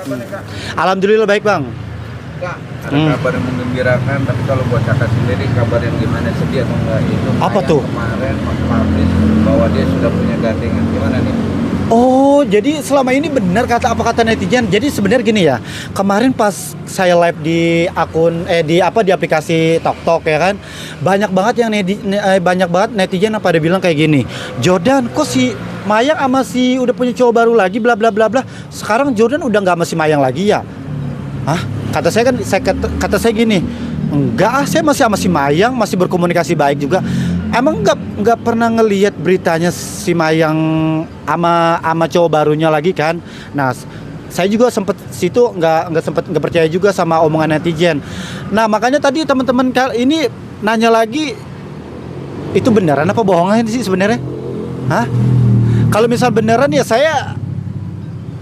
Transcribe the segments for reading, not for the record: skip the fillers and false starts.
apa nih Kak? Alhamdulillah baik bang. Kak, ada kabar yang menggembirakan, tapi kalau buat kakak sendiri kabar yang gimana, sedih atau enggak itu? Apa Yang tuh? Kemarin publish bahwa dia sudah punya gandengan, gimana nih? Oh, jadi selama ini benar kata apa kata netizen. Jadi sebenarnya gini ya. Kemarin pas saya live di akun di aplikasi TokTok ya kan. Banyak banget netizen yang pada bilang kayak gini. Jordan, kok si Mayang sama si udah punya cowok baru lagi bla bla bla bla. Sekarang Jordan udah nggak sama si Mayang lagi ya? Hah? Kata saya gini. Enggak, saya masih sama si Mayang, masih berkomunikasi baik juga. Emang nggak pernah ngelihat beritanya si Mayang sama cowok barunya lagi kan? Nah, saya juga sempet situ nggak percaya juga sama omongan netizen. Nah, makanya tadi teman-teman ini nanya lagi, itu beneran apa bohongan sih sebenarnya? Hah? Kalau misal beneran ya saya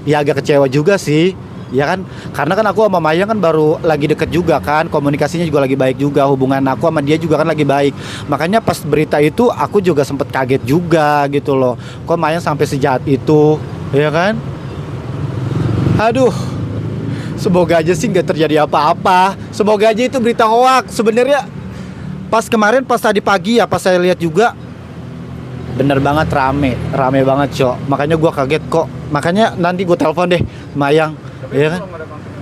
ya agak kecewa juga sih. Ya kan, karena kan aku sama Mayang kan baru lagi deket juga kan, komunikasinya juga lagi baik juga, hubungan aku sama dia juga kan lagi baik. Makanya pas berita itu aku juga sempet kaget juga gitu loh, kok Mayang sampai sejahat itu, ya kan? Aduh, semoga aja sih nggak terjadi apa-apa, semoga aja itu berita hoak. Sebenarnya pas kemarin pas tadi pagi ya pas saya lihat juga, bener banget rame banget cok, makanya gua kaget kok, makanya nanti gue telepon deh Mayang. Tapi Iya kan? belum ada kontak.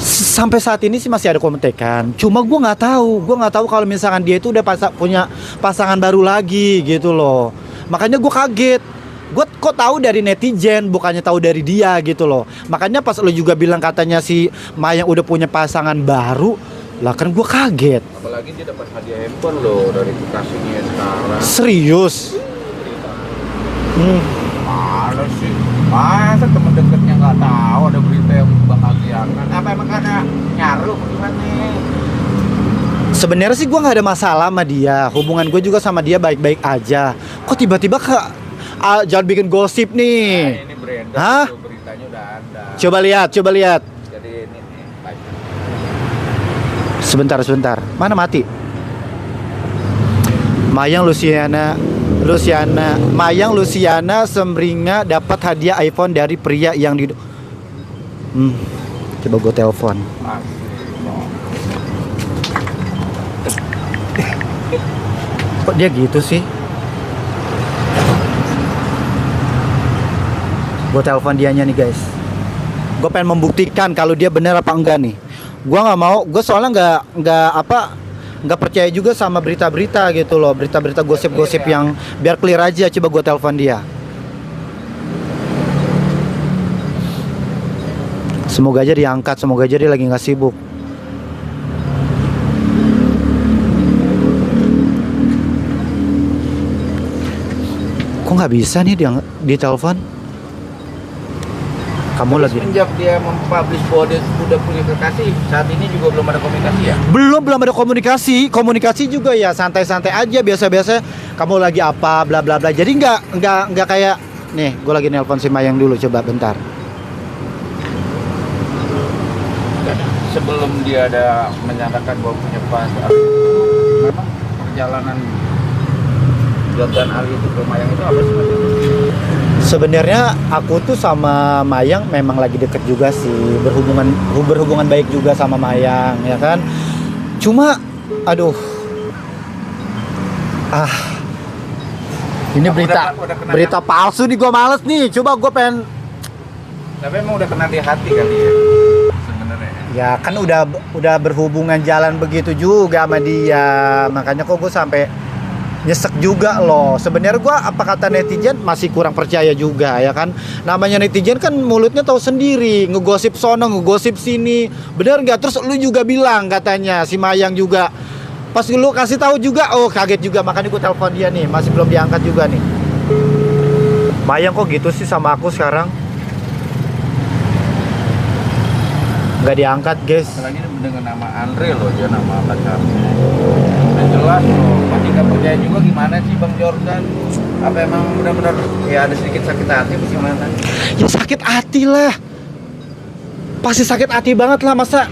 Sampai saat ini sih masih ada kontekan. Cuma gue nggak tahu kalau misalkan dia itu udah punya pasangan baru lagi gitu loh. Makanya gue kaget. Gue kok tahu dari netizen, bukannya tahu dari dia gitu loh. Makanya pas lo juga bilang katanya si Mayang udah punya pasangan baru, lah kan gue kaget. Apalagi dia dapat hadiah handphone loh dari kekasihnya sekarang. Serius? Mana sih? Masa temen deketnya nggak tahu ada berita yang membahagiakan? Apa emang karena nyaru gimana? Sebenarnya sih gue nggak ada masalah sama dia. Hubungan gue juga sama dia baik-baik aja. Kok tiba-tiba jangan bikin gosip Nah, nih. ini beredar, Hah? tuh, beritanya udah ada. Coba lihat. Jadi ini nih, baik. Sebentar. Mana mati? Mayang Luciana Semringa dapat hadiah iPhone dari pria yang coba gue telepon. Kok dia gitu sih? Gue telepon dianya nih guys. Gue pengen membuktikan kalau dia benar apa enggak nih. Gue nggak mau, gue soalnya nggak percaya juga sama berita-berita gitu loh, berita-berita gosip-gosip yang biar clear aja. Coba gue telepon dia. Semoga aja diangkat, semoga aja dia lagi nggak sibuk. Kok nggak bisa nih dia ditelepon? Kamu lagi Semenjak dia mempublish bahwa dia sudah punya kekasih, saat ini juga belum ada komunikasi ya? belum ada komunikasi juga ya santai-santai aja, biasa-biasa kamu lagi apa bla bla bla. Jadi nggak kayak nih, gue lagi nelpon si Mayang dulu, coba bentar. Sebelum dia ada menyatakan bahwa punya pasangan, memang perjalanan Jordan Ali itu ke Mayang itu apa sih? Sebenarnya aku tuh sama Mayang memang lagi deket juga sih, berhubungan baik juga sama Mayang ya kan. Cuma aduh, ini berita palsu nih, gue males nih. Coba gue pengen. Tapi emang udah kena di hati kali ya sebenarnya. Ya kan udah berhubungan jalan begitu juga sama dia, makanya kok gue sampai nyesek juga loh. Sebenarnya gue apa kata netizen masih kurang percaya juga ya kan. Namanya netizen kan mulutnya tahu sendiri, ngegosip sono, ngegosip sini. Bener nggak? Terus lu juga bilang katanya si Mayang juga. Pas lu kasih tahu juga, oh kaget juga, makanya gue telepon dia nih, masih belum diangkat juga nih. Mayang kok gitu sih sama aku sekarang? Nggak diangkat guys. Apalagi dengan nama Andre loh, dia nama pacarnya. Udah jelas loh, masih nggak percaya juga gimana sih Bang Jordan? Apa emang benar-benar ya ada sedikit sakit hati apa gimana? Ya sakit hati lah, pasti sakit hati banget lah. Masa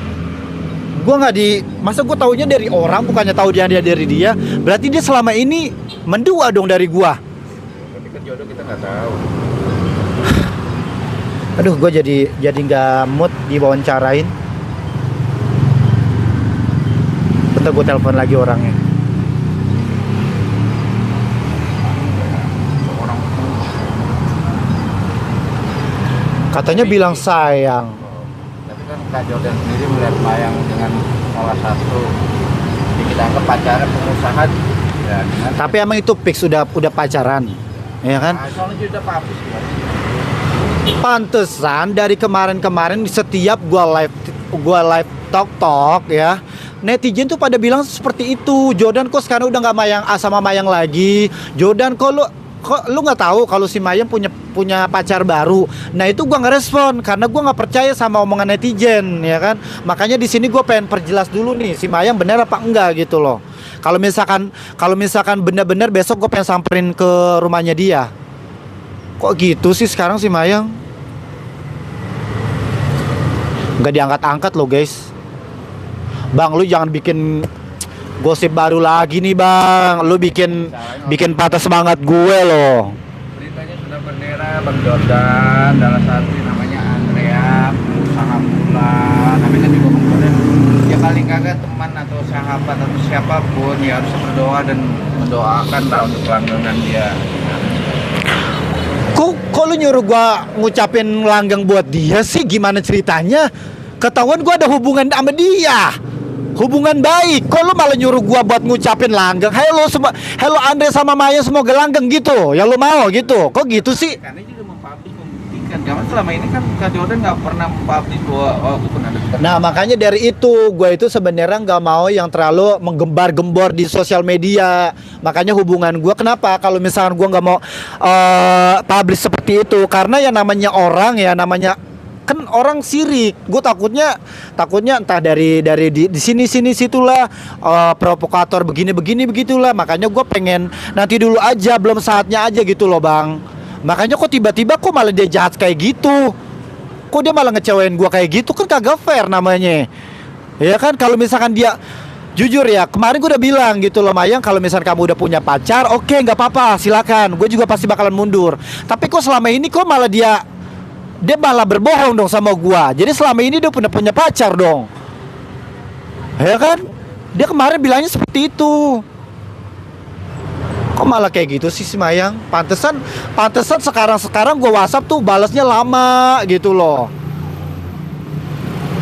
gue taunya dari orang, bukannya tahu dia dari dia. Berarti dia selama ini mendua dong dari gua. Tapi kan jodoh kita nggak tahu. Aduh, gue jadi nggak mood diwawancarain. Bentar gue telepon lagi orangnya. Orang Katanya bilang sayang. tapi kan Kak Jordan sendiri melihat Mayang dengan salah satu yang kita anggap pacaran pengusaha ya gimana? Tapi emang itu fix udah pacaran, ya kan? Nah, soalnya udah papis kan. Pantesan dari kemarin setiap gua live talk ya, netizen tuh pada bilang seperti itu. Jordan kok sekarang udah nggak sama Mayang lagi. Jordan kok lu nggak tahu kalau si Mayang punya pacar baru. Nah itu gua nggak respon karena gua nggak percaya sama omongan netizen, ya kan? Makanya di sini gua pengen perjelas dulu nih si Mayang benar apa enggak gitu loh. Kalau misalkan benar-benar besok gua pengen samperin ke rumahnya dia. Kok gitu sih sekarang si Mayang? Nggak diangkat-angkat loh guys. Bang, lu jangan bikin gosip baru lagi nih bang. Lu bikin patah semangat gue loh. Beritanya sudah bendera Bang Jordan, salah satu namanya Andrea, pengusaha pula. Tapi kan juga Bang Jordan, ya paling kagak teman atau sahabat atau siapapun ya harus berdoa dan mendoakan lah untuk kelanggengan dia. Kok lu nyuruh gua ngucapin langgeng buat dia sih? Gimana ceritanya? Ketahuan gua ada hubungan sama dia. Hubungan baik. Kok lu malah nyuruh gua buat ngucapin langgeng? Hello Andre sama Maya semoga langgeng gitu. Ya lu mau gitu. Kok gitu sih? Karena juga mempublish membuktikan. Karena selama ini kan Kak Jordan nggak pernah mempublish bahwa aku pernah dekat. Nah makanya dari itu gue itu sebenarnya nggak mau yang terlalu menggembar-gembor di sosial media. Makanya hubungan gue kenapa kalau misalkan gue nggak mau publish seperti itu, karena yang namanya orang ya namanya kan orang sirik. Gue takutnya entah dari di sini situlah provokator begini begitulah. Makanya gue pengen nanti dulu aja, belum saatnya aja gitu loh bang. Makanya kok tiba-tiba kok malah dia jahat kayak gitu. Kok dia malah ngecewain gua kayak gitu, kan kagak fair namanya. Ya kan kalau misalkan dia jujur ya, kemarin gua udah bilang gitu loh Mayang, kalau misalkan kamu udah punya pacar, oke nggak apa-apa, silakan. Gue juga pasti bakalan mundur. Tapi kok selama ini kok malah dia malah berbohong dong sama gua. Jadi selama ini dia punya pacar dong. Ya kan? Dia kemarin bilangnya seperti itu. Kok malah kayak gitu sih si Mayang? Pantesan sekarang gue WhatsApp tuh balasnya lama gitu loh.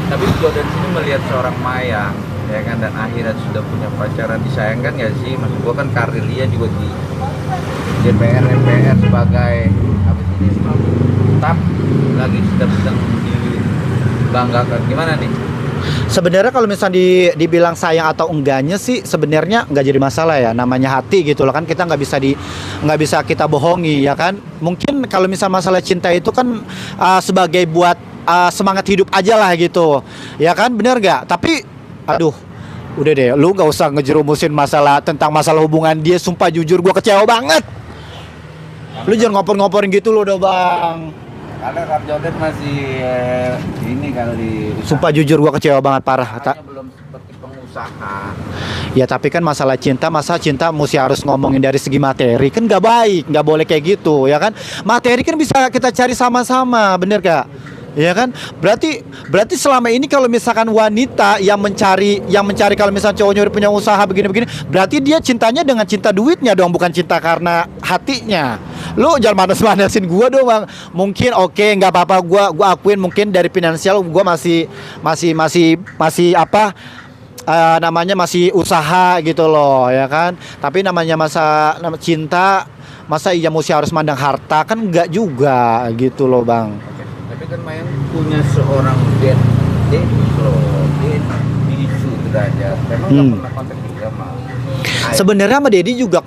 Tapi Jordan sini melihat seorang Mayang ya kan, dan akhirnya sudah punya pacaran, disayangkan nggak sih? Maksud gua kan karir dia juga di DPR MPR sebagai apa sih, tetap lagi sedang dibanggakan. Gimana nih? Sebenarnya kalau misalnya dibilang sayang atau enggaknya sih sebenarnya nggak jadi masalah ya, namanya hati gitu loh kan, kita nggak bisa kita bohongi ya kan. Mungkin kalau misal masalah cinta itu kan sebagai buat semangat hidup aja lah gitu ya kan, bener nggak? Tapi aduh udah deh, lu nggak usah ngejerumusin tentang masalah hubungan dia. Sumpah jujur gue kecewa banget. Lu jangan ngopor-ngoporin gitu loh udah bang. Karena Kak Jordan masih ini kalau di Sumpah jujur gua kecewa banget parah. belum seperti pengusaha. Ya tapi kan masa cinta mesti harus ngomongin dari segi materi kan nggak baik, nggak boleh kayak gitu ya kan. Materi kan bisa kita cari sama-sama, bener gak? Ya kan? Berarti selama ini kalau misalkan wanita yang mencari kalau misalkan cowoknya udah punya usaha begini-begini, berarti dia cintanya dengan cinta duitnya dong, bukan cinta karena hatinya. Lu jangan manas-manasin gua dong bang. Mungkin oke, nggak apa-apa, gua akuin mungkin dari finansial gua masih apa namanya masih usaha gitu loh ya kan. Tapi namanya cinta, masa iya mesti harus mandang harta kan, enggak juga gitu loh bang. Tapi kan Mayang punya seorang Bisu derajat. Memang nggak pernah kontak juga mah. Sebenarnya sama Dedi juga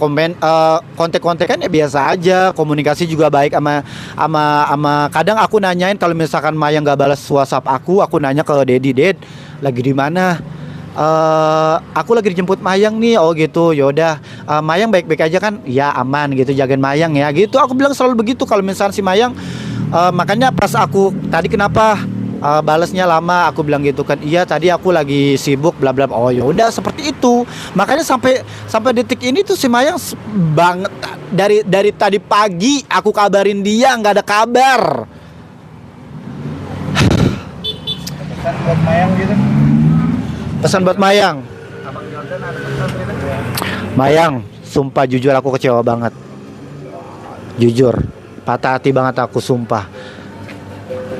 kontek-kontekan ya biasa aja, komunikasi juga baik sama kadang aku nanyain kalau misalkan Mayang nggak balas WhatsApp aku nanya ke Dedi, Ded lagi di mana? Aku lagi dijemput Mayang nih. Oh gitu, yaudah. Mayang baik-baik aja kan? Ya aman gitu, jagain Mayang ya gitu. Aku bilang selalu begitu kalau misalkan si Mayang. Makanya pas aku tadi kenapa balasnya lama, aku bilang gitu kan, iya tadi aku lagi sibuk bla bla. Oh ya udah seperti itu. Makanya sampai detik ini tuh si Mayang banget dari tadi pagi aku kabarin dia nggak ada kabar. buat Mayang gitu. Pesan buat Mayang. Abang Jordan ada pesan gitu. Mayang, sumpah jujur aku kecewa banget. Jujur, patah hati banget aku, sumpah.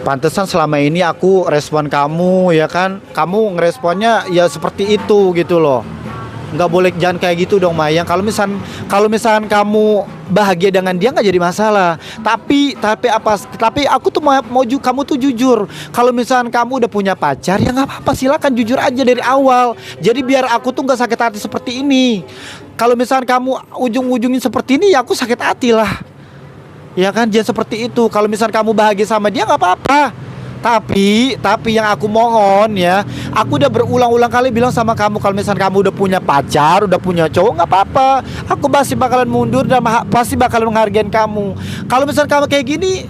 Pantesan selama ini aku respon kamu, ya kan? Kamu ngeresponnya ya seperti itu gitu loh. Nggak boleh, jangan kayak gitu dong Mayang. Kalau misalkan kamu bahagia dengan dia nggak jadi masalah. Tapi aku tuh kamu tuh jujur. Kalau misalkan kamu udah punya pacar ya nggak apa-apa, silakan jujur aja dari awal. Jadi biar aku tuh nggak sakit hati seperti ini. Kalau misalkan kamu ujung-ujungin seperti ini ya aku sakit hati lah. Ya kan, jangan seperti itu. Kalau misalkan kamu bahagia sama dia nggak apa-apa. Tapi yang aku mohon ya, aku udah berulang-ulang kali bilang sama kamu, kalau misalnya kamu udah punya pacar, udah punya cowok, nggak apa-apa. Aku pasti bakalan mundur dan pasti bakalan menghargain kamu. Kalau misalnya kamu kayak gini,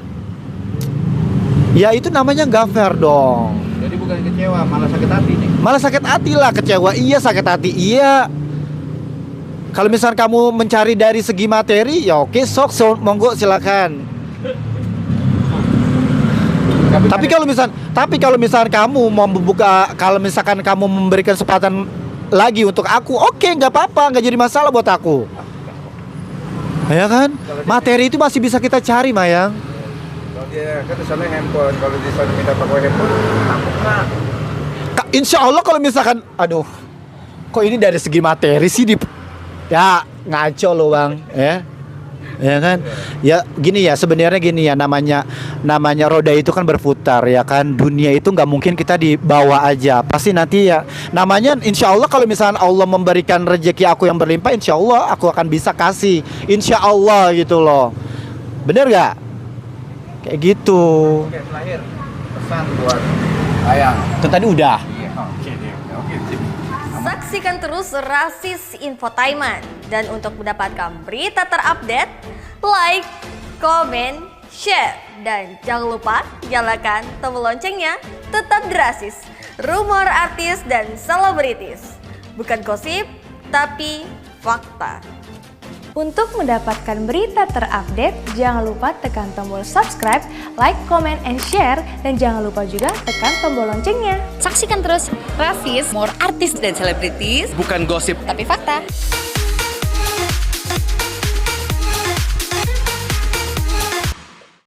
ya itu namanya nggak fair dong. Jadi bukan kecewa, malah sakit hati nih. Malah sakit hati lah, kecewa iya, sakit hati iya. Kalau misalnya kamu mencari dari segi materi, ya oke, sok, monggo silakan. Tapi kalau misalkan kamu mau membuka, kalau misalkan kamu memberikan kesempatan lagi untuk aku, oke, nggak apa-apa, nggak jadi masalah buat aku. Ya kan? Materi itu masih bisa kita cari, Mayang. Kalau dia kan misalnya handphone, kalau dia sana minta pakai handphone, aku nggak. Insya Allah kalau misalkan, aduh, kok ini dari segi materi sih ya ngaco loh bang, ya kan, ya gini ya, sebenarnya gini ya, namanya roda itu kan berputar ya kan, dunia itu nggak mungkin kita dibawa aja, pasti nanti ya namanya, insya Allah kalau misalnya Allah memberikan rezeki aku yang berlimpah, insya Allah aku akan bisa kasih, insya Allah gitu loh, bener gak? Kayak gitu. Oke, terakhir pesan buat Ayang. Itu tadi udah. Iya, oke deh, oke sip. Saksikan terus Rasis Infotainment. Dan untuk mendapatkan berita terupdate, like, komen, share. Dan jangan lupa nyalakan tombol loncengnya. Tetap di Rasis, rumor artis dan selebritis. Bukan gosip, tapi fakta. Untuk mendapatkan berita terupdate, jangan lupa tekan tombol subscribe, like, comment, and share. Dan jangan lupa juga tekan tombol loncengnya. Saksikan terus Rasis, more artis dan selebritis. Bukan gosip. Tapi fakta.